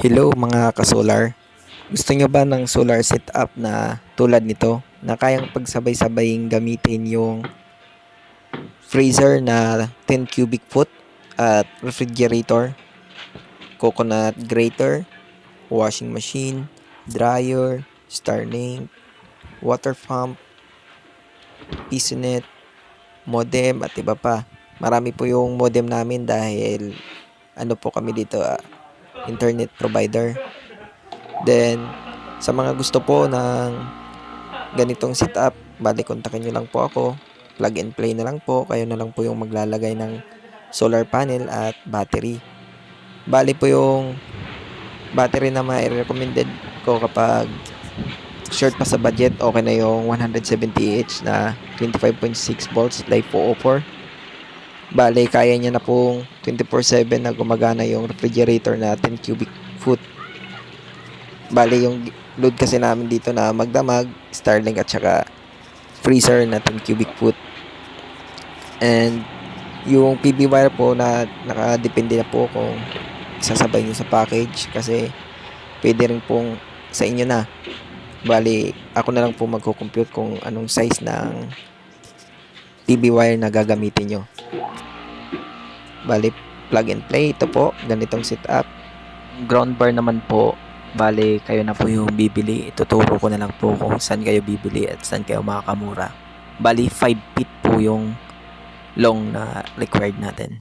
Hello mga ka-solar. Gusto nyo ba ng solar setup na tulad nito na kayang pagsabay-sabaying gamitin yung freezer na 10 cubic foot at refrigerator, coconut grater, washing machine, dryer, Starlink, water pump, PisoNet, modem at iba pa. Marami po yung modem namin dahil ano po kami dito, internet provider. Then, sa mga gusto po ng ganitong setup, bali kontakin nyo lang po ako. Plug and play na lang po. Kayo na lang po yung maglalagay ng solar panel at battery. Bali po yung battery na ma-recommended ko kapag short pa sa budget, okay na yung 170H na 25.6 volts LiPo04. Bali, kaya niya na pong 24/7 na gumagana yung refrigerator na 10 cubic foot. Bali, yung load kasi namin dito na magdamag, Starlink at saka freezer na 10 cubic foot. And yung PV wire po na nakadepende na po kung sasabay nyo sa package kasi pwede rin pong sa inyo na. Bali, ako na lang po magko-compute kung anong size ng PV wire na gagamitin nyo. Bali, plug and play. Ito po, ganitong setup. Ground bar naman po, bali kayo na po yung bibili. Ituturo ko na lang po kung saan kayo bibili at saan kayo makakamura. Bali 5 feet po yung long na required natin.